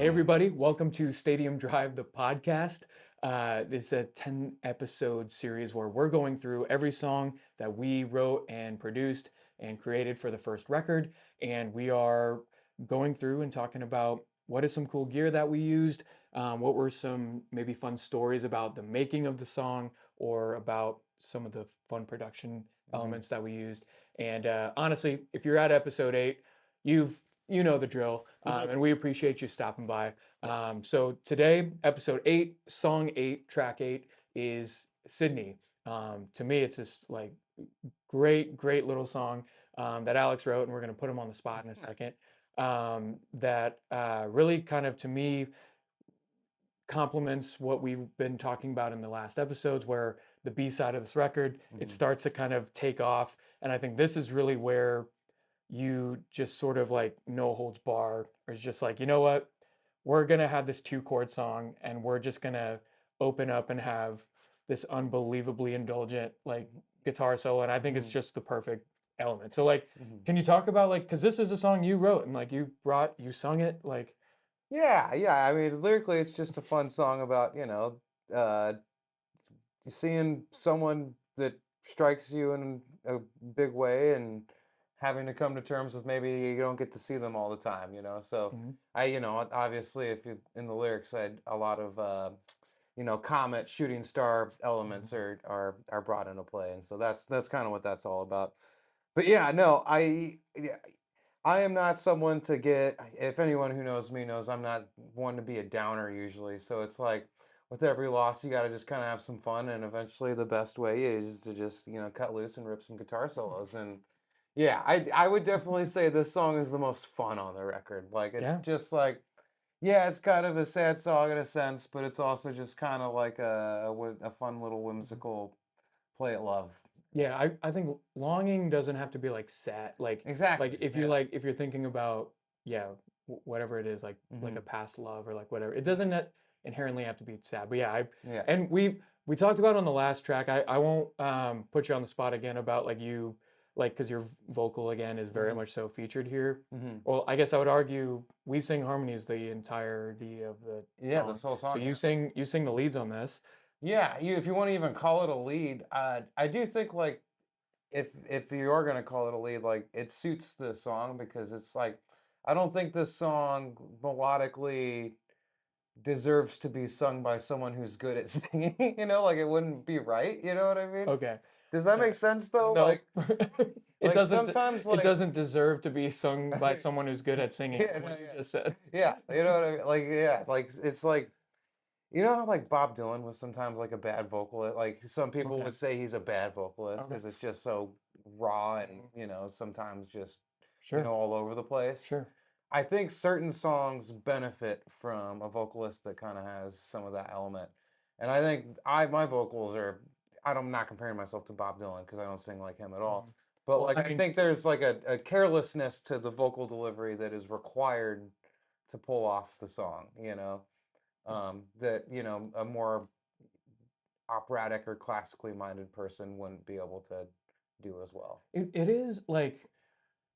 Hey, everybody, welcome to Stadium Drive, the podcast. This is a 10 episode series where we're going through every song that we wrote and produced and created for the first record. And we are going through and talking about what is some cool gear that we used, what were some maybe fun stories about the making of the song, or about some of the fun production elements that we used. And honestly, if you're at episode 8, you know the drill, and we appreciate you stopping by. So today, episode 8, song 8, track 8 is Sydney. To me, it's this like great little song that Alex wrote, and we're going to put him on the spot in a second. That really kind of, to me, complements what we've been talking about in the last episodes, where the B side of this record, it starts to kind of take off. And I think this is really where you just sort of like no holds bar, or it's just like, you know what, we're gonna have this 2 chord song and we're just gonna open up and have this unbelievably indulgent like guitar solo. And I think it's just the perfect element. So like, can you talk about like, because this is a song you wrote and like you sung it like. Yeah. I mean, lyrically, it's just a fun song about, uh, seeing someone that strikes you in a big way and having to come to terms with maybe you don't get to see them all the time. So Mhm. obviously, if you in the lyrics, I had a lot of, comet, shooting star elements are brought into play, and so that's kind of what that's all about. But yeah, no, yeah, I am not someone to get, if anyone who knows me knows I'm not one to be a downer usually. So it's like with every loss, you got to just kind of have some fun. And eventually the best way is to just, cut loose and rip some guitar solos. And yeah, I would definitely say this song is the most fun on the record. Like it's Yeah. just like, yeah, it's kind of a sad song in a sense, but it's also just kind of like a fun little whimsical play at love. Yeah, I think longing doesn't have to be like sad. Like Exactly. if you Yeah. like if you're thinking about, yeah, whatever it is, like a Hmm. past love or like whatever. It doesn't inherently have to be sad. But yeah, I Yeah. and we talked about on the last track. I won't put you on the spot again about like you, like, because your vocal again is very Hmm. much so featured here. Hmm. Well, I guess I would argue we sing harmonies the entirety of the Yeah, song. this whole So song. you sing the leads on this. Yeah, if you want to even call it a lead, I do think like if you are gonna call it a lead, like it suits the song because it's like I don't think this song melodically deserves to be sung by someone who's good at singing. Like it wouldn't be right. You know what I mean? Okay. Does that Yeah. make sense though? No, it Like doesn't. sometimes It like doesn't deserve to be sung by someone who's good at singing, is yeah, no, what you just said. yeah, you know what I mean? Like yeah, like it's like. You know how like Bob Dylan was sometimes like a bad vocalist? Like some people Okay. would say he's a bad vocalist Okay. because it's just so raw and, Mhm. sometimes just, Sure. all over the place. Sure. I think certain songs benefit from a vocalist that kind of has some of that element. And I think my vocals are, I'm not comparing myself to Bob Dylan because I don't sing like him at all. Mhm. But Well, like I I mean, think there's like a carelessness to the vocal delivery that is required to pull off the song. That a more operatic or classically minded person wouldn't be able to do as well. it is like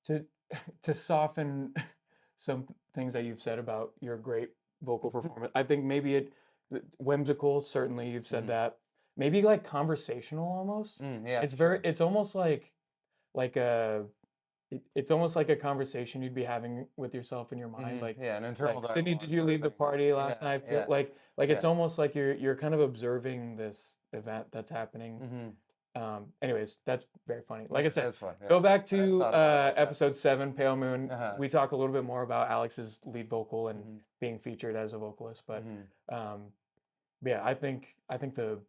to to soften some things that you've said about your great vocal performance. I think maybe whimsical. Certainly, you've said Hmm. that. Maybe like conversational almost. Yeah, It's very. sure. It's almost like a it's almost like a conversation you'd be having with yourself in your mind, Yeah, an internal like Sydney, dialogue did you sort of leave the thing. party last Yeah, night? yeah, Like yeah. it's almost like you're kind of observing this event that's happening. Hmm. Anyways, that's very funny. Like I Yeah, said, that's fun. Yeah, go back I hadn't to thought about it like that. episode 7, Pale Moon. Uh-huh. We talk a little bit more about Alex's lead vocal and Hmm. being featured as a vocalist, but Hmm. um, yeah, I think the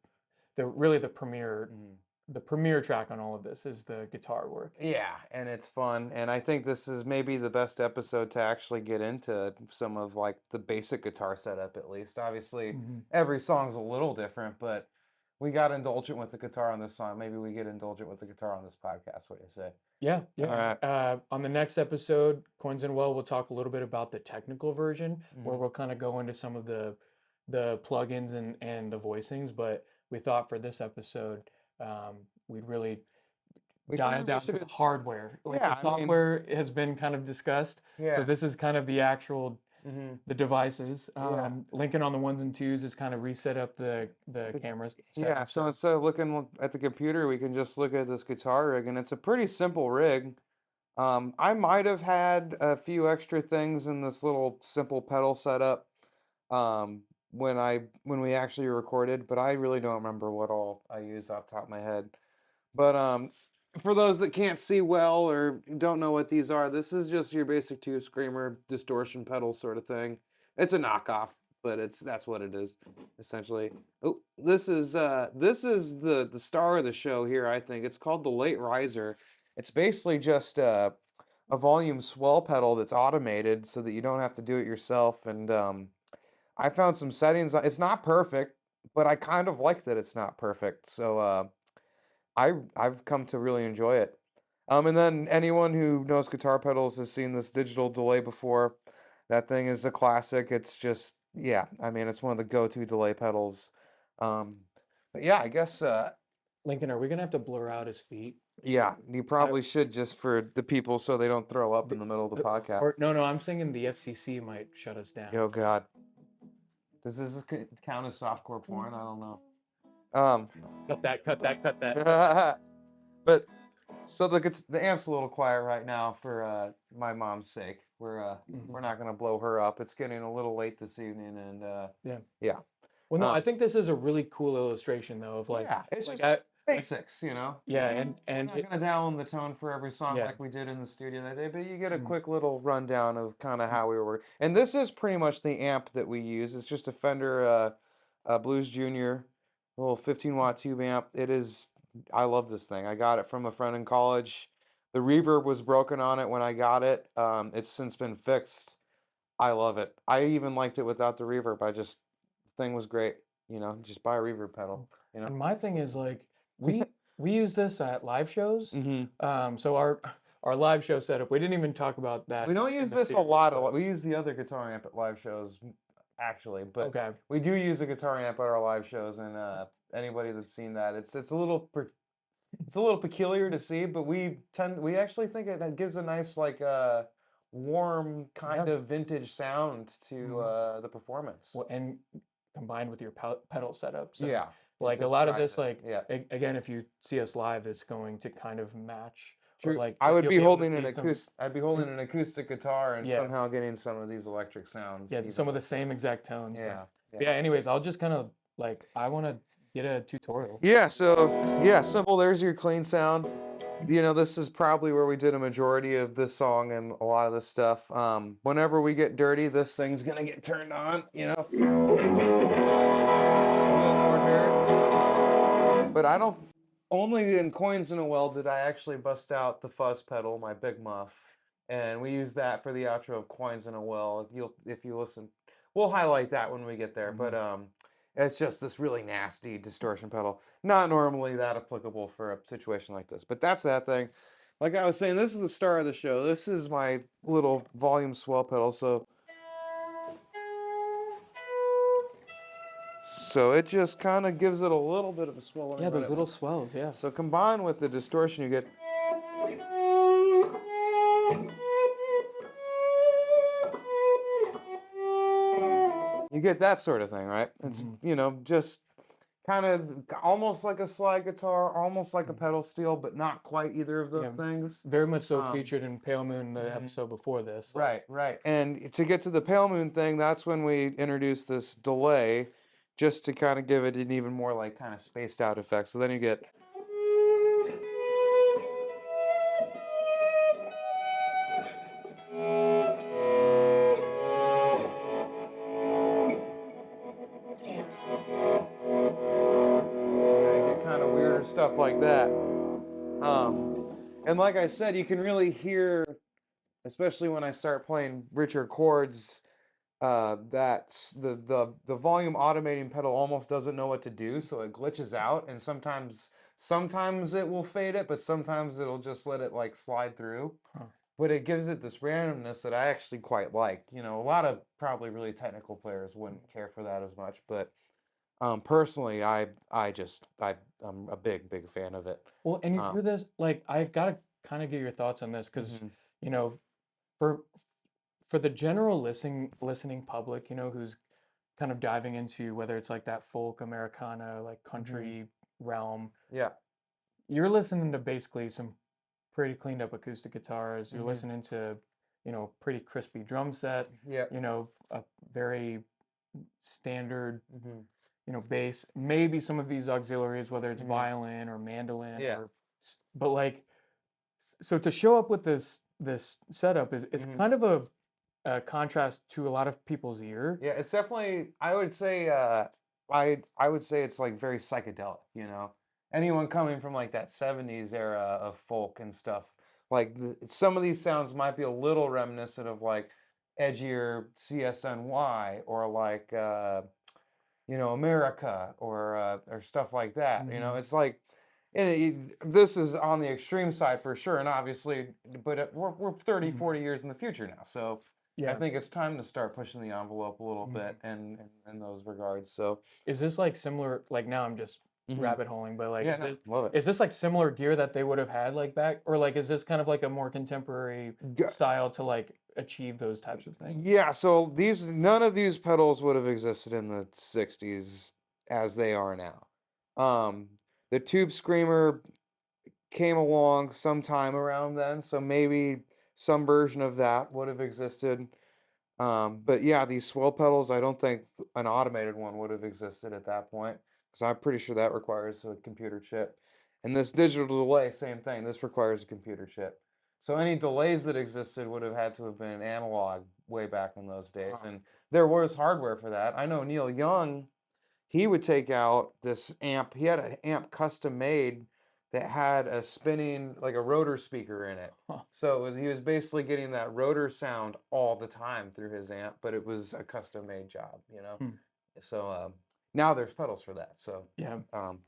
really Hmm. the premier track on all of this is the guitar work. Yeah, and it's fun. And I think this is maybe the best episode to actually get into some of like the basic guitar setup at least. Obviously, Mhm. every song's a little different, but we got indulgent with the guitar on this song. Maybe we get indulgent with the guitar on this podcast. What do you say? Yeah, All yeah. right. On the next episode, Coins and Well, we'll talk a little bit about the technical version, where Hmm. we'll kind of go into some of the plugins and the voicings. But we thought for this episode, we'd really We dial probably down should to the have. hardware. Like Yeah, the I mean, software has been kind of discussed, so yeah. this is kind of the actual the devices. Yeah. Lincoln on the ones and twos is kind of reset up the The- camera Yeah, settings. so So instead of looking at the computer, we can just look at this guitar rig, and it's a pretty simple rig. I might have had a few extra things in this little simple pedal setup when we actually recorded, but I really don't remember what all I used off the top of my head. But for those that can't see well or don't know what these are, this is just your basic tube screamer distortion pedal sort of thing. It's a knockoff, but that's what it is essentially. Oh, this is the star of the show here. I think it's called the Late Riser. It's basically just a volume swell pedal that's automated so that you don't have to do it yourself. And I found some settings. It's not perfect, but I kind of like that it's not perfect. So I've come to really enjoy it. And then anyone who knows guitar pedals has seen this digital delay before. That thing is a classic. It's just, yeah, I mean, it's one of the go-to delay pedals. Um, but yeah, I guess Lincoln, are we gonna have to blur out his feet? yeah, you I, probably should, just for the people so they don't throw up in the, the middle of the podcast. or no, I'm thinking the FCC might shut us down. Oh God. Does this count as softcore porn? I don't know. Um, Cut that, cut that, cut that. but so the amp's a little quiet right now for my mom's sake. We're not gonna blow her up. It's getting a little late this evening, and Yeah. yeah. Well, no, I think this is a really cool illustration though of like, Yeah, it's like just basics, you know. yeah, We're and not gonna down the tone for every song Yeah. like we did in the studio that day, but you get a quick little rundown of kind of how we were. And this is pretty much the amp that we use. It's just a Fender Blues Junior, little 15-watt tube amp. It is. I love this thing. I got it from a friend in college. The reverb was broken on it when I got it. It's since been fixed. I love it. I even liked it without the reverb. The thing was great. You know, just buy a reverb pedal. You know. and my thing is like we use this at live shows. So our live show setup, we didn't even talk about that. We don't in use the this a series, lot. but- We use the other guitar amp at live shows, actually, but Okay. we do use a guitar amp at our live shows. And anybody that's seen that, it's a little it's a little peculiar to see, but we actually think it gives a nice like warm kind Yeah. of vintage sound to the performance. Well, and combined with your pedal setup. So Yeah, it like a just lot of drives this, it. like Yeah. again, if you see us live, it's going to kind of match. Or True. like I would you'll be able to holding an see some- acoustic. I'd be holding an acoustic guitar and Yeah. somehow getting some of these electric sounds. Yeah, even some of the with- same exact tones. Yeah. But yeah. Anyways, I'll just kind of like I want to get a tutorial. Yeah, so yeah, simple. There's your clean sound. You know, this is probably where we did a majority of this song and a lot of this stuff. Whenever we get dirty, this thing's gonna get turned on, you know. A little more dirt. But I don't only in Coins in a Well did I actually bust out the fuzz pedal, my big muff. And we use that for the outro of Coins in a Well. If you listen, we'll highlight that when we get there. But it's just this really nasty distortion pedal. Not normally that applicable for a situation like this, but that's that thing. Like I was saying, this is the star of the show. This is my little volume swell pedal. So it just kind of gives it a little bit of a swell. Yeah, those little swells. Yeah. So combined with the distortion, you get. You get that sort of thing, right? It's, you know, just kind of almost like a slide guitar, almost like a pedal steel, but not quite either of those things. Very much so featured in Pale Moon, the episode before this. Right. And to get to the Pale Moon thing, that's when we introduced this delay, just to kind of give it an even more like kind of spaced out effect. So then you get. Stuff like that. And like I said, you can really hear, especially when I start playing richer chords, that the volume automating pedal almost doesn't know what to do, so it glitches out, and sometimes it will fade it, but sometimes it'll just let it like slide through. But it gives it this randomness that I actually quite like. You know, a lot of probably really technical players wouldn't care for that as much, but personally, I'm a big fan of it. Well, and you do this like I gotta kind of get your thoughts on this because you know, for for the general listening public, who's kind of diving into whether it's like that folk Americana, like Hmm. country realm, Yeah. you're listening to basically some pretty cleaned up acoustic guitars. You're Hmm. listening to, pretty crispy drum set, Yeah. a very standard, Hmm. bass, maybe some of these auxiliaries, whether it's Hmm. violin or mandolin Yeah. but like, so to show up with this setup is Hmm. kind of a contrast to a lot of people's ear. Yeah, it's definitely. I would say. I would say it's like very psychedelic. Anyone coming from like that '70s era of folk and stuff, like some of these sounds might be a little reminiscent of like edgier CSNY or like America or stuff like that. Hmm. It's like. And this is on the extreme side for sure, and obviously, but we're 30, Hmm. 40 years in the future now, so I Yeah. think it's time to start pushing the envelope a little bit Hmm. in those regards. So, Is this like similar? Like now I'm just hmm, rabbit holing, but like, yeah, no, love it. is this like similar gear that they would have had like back, or like is this kind of like a more contemporary G- style to like achieve those types of things? Yeah, so none of these pedals would have existed in the '60s as they are now. Um, the Tube Screamer came along sometime around then, so maybe some version of that would have existed. But yeah, these swell pedals, I don't think an automated one would have existed at that point, because I'm pretty sure that requires a computer chip. And this digital delay, same thing. This requires a computer chip. So any delays that existed would have had to have been analog way back in those days. Wow. And there was hardware for that. I know Neil Young, he would take out this amp. He had an amp custom made that had a spinning, like a rotor speaker in it. Huh. So he was basically getting that rotor sound all the time through his amp, but it was a custom made job. Hmm. So now there's pedals for that. So, Yeah. um,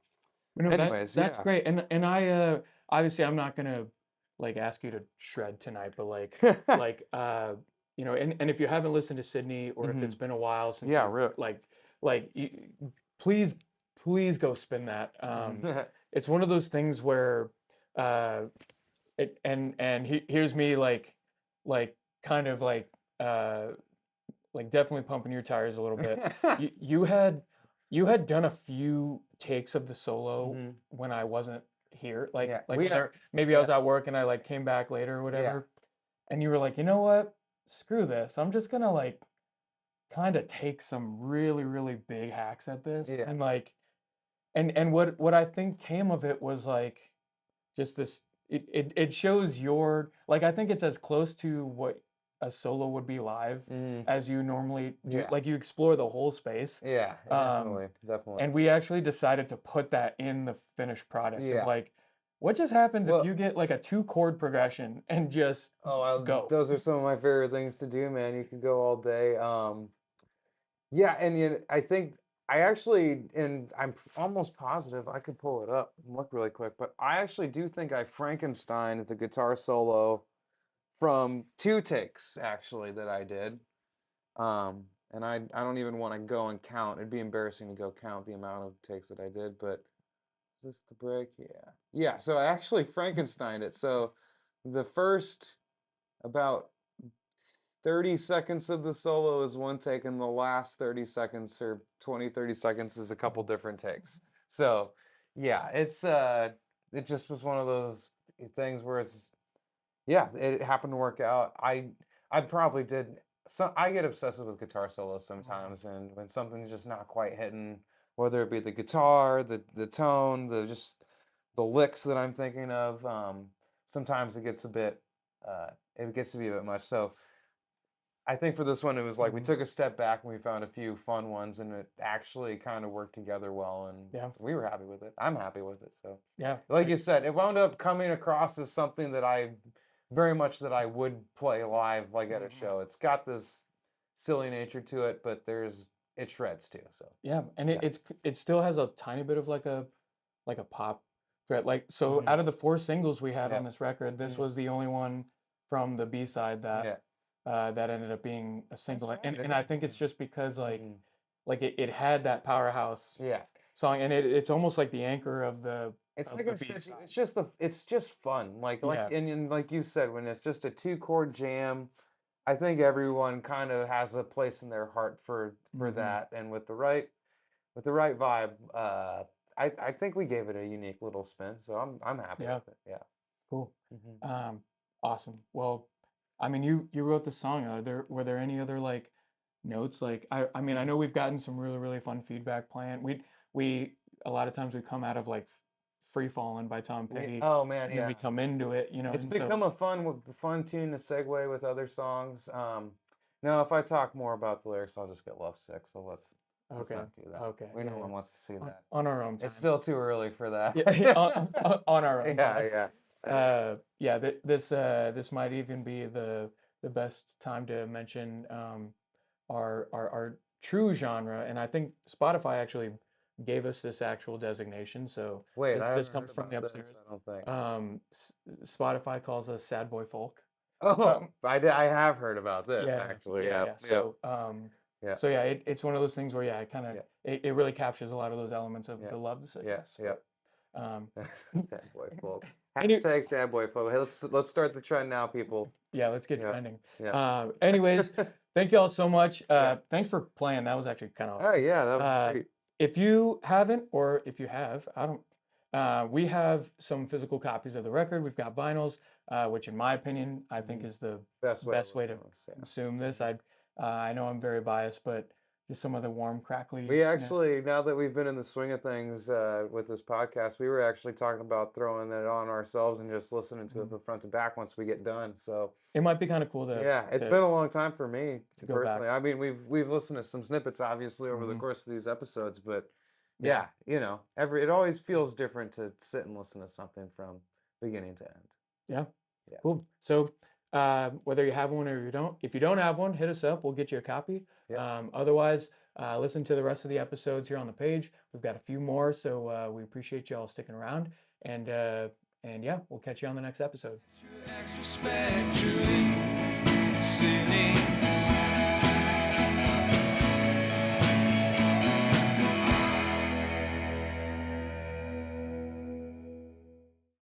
No, anyways, that's yeah. great. And I obviously I'm not gonna like ask you to shred tonight, but like and if you haven't listened to Sydney or if Hmm. it's been a while since Yeah, you've real. like you, please please go spin that. It's one of those things where uh here's me like kind of uh like definitely pumping your tires a little bit. You had done a few takes of the solo Hmm. when I wasn't here, like Yeah, like whether maybe I yeah, was at work and I like came back later or yeah, whatever, and you were like, you know what, screw this, I'm just gonna like kind of take some really really big hacks at this, yeah. and like and what I think came of it was like just this it shows your like I think it's as close to what a solo would be live Hmm. as you normally do. Yeah, Like you explore the whole space. yeah, Um, definitely, definitely. and we actually decided to put that in the finished product of Yeah. like what just happens if Well, you get like a 2 chord progression and just go. those are some of my favorite things to do, man. You can go all day. Yeah, and I think I actually, and I'm almost positive I could pull it up and look really quick, but I actually do think I Frankenstein the guitar solo from 2 takes actually that I did. And I don't even want to go and count. It'd be embarrassing to go count the amount of takes that I did, but is this the break? Yeah. Yeah, so I actually Frankensteined it. So the first about 30 seconds of the solo is 1 take, and the last 30 seconds or 20, 30 seconds is a couple different takes. So yeah, it just was one of those things where yeah, it happened to work out. I probably did I get obsessive with guitar solos sometimes, and when something's just not quite hitting, whether it be the guitar, the tone, the licks that I'm thinking of, sometimes it gets to be a bit much. So I think for this one, it was like we Mhm. took a step back and we found a few fun ones, and it actually kind of worked together well, and Yeah, we were happy with it. I'm happy with it. So, yeah, like you said, it wound up coming across as something that I very much that I would play live, like at a mhm. show. It's got this silly nature to it, but it shreds too. So, Yeah, and yeah. it still has a tiny bit of like a pop threat. Like so, Hmm. out of the 4 singles we had Yeah. on this record, this Mm. was the only one from the B side Yeah. that ended up being a That's single. right. And I think it's just because Hmm. like it had that powerhouse Yeah. song, and it's almost like the anchor It's of like the I B said, side. it's just fun. Like Yeah. and like you said, when it's just a 2 chord jam, I think everyone kind of has a place in their heart for Hmm. that, and with the right vibe, I think we gave it a unique little spin, so I'm happy Yeah, with it. Yeah. cool. Hmm. Um, awesome. Well, I mean, you wrote the song. Were there any other like notes? Like, I mean, I know we've gotten some really fun feedback playing. We a lot of times we come out of like Free Fallin' by Tom Petty, Oh man, and then yeah. we come into it, you know, It's and so become a fun tune to segue with other songs. No, if I talk more about the lyrics, I'll just get lovesick. So let's okay, not do that. okay, We yeah, no yeah, one wants to see that. on our own It's time. still too early for Yeah, that. on our own time. Yeah, Yeah, this might even be the best time to mention our true genre, and I think Spotify actually gave us this actual designation. So Wait, I this haven't heard comes from the about this. upstairs. I don't think. Spotify calls us sad boy folk. Oh, Um, I have heard about this yeah, actually. yeah, Yeah, yeah. yeah, yeah, So it's one of those things where yeah, yeah, it really captures a lot of those elements of yeah, the love, so yeah, yes, yeah. but um, Sad boy folk. any, Hashtag sad boy folk. Hey, let's start the trend now, people. yeah, let's get Yeah, trending. yeah, Anyways, thank you all so much. yeah. Thanks for playing. That was actually kind of Oh awesome. yeah, that was Uh, great. if you haven't, or if you have, I don't. We have some physical copies of the record. We've got vinyls, which, in my opinion, I think Mhm. is the Best way to best way listen to to this. Yeah. consume this. Mhm. I know I'm very biased, but just some of the warm, crackly. We actually, now that we've been in the swing of things with this podcast, we were actually talking about throwing that on ourselves and just listening to it Mhm. from front to back once we get done. So It might be kind of cool yeah, it's to been a long time for me to go back. personally. I mean, we've listened to some snippets obviously over the Hmm. course of these episodes, but Yeah, yeah, it always feels different to sit and listen to something from beginning to end. yeah, Yeah. cool. So whether you have one or you don't, if you don't have one, hit us up. We'll get you a copy. Yep. Otherwise, listen to the rest of the episodes here on the page. We've got a few more, so we appreciate you all sticking around. And yeah, we'll catch you on the next episode. Extra spectrally sitting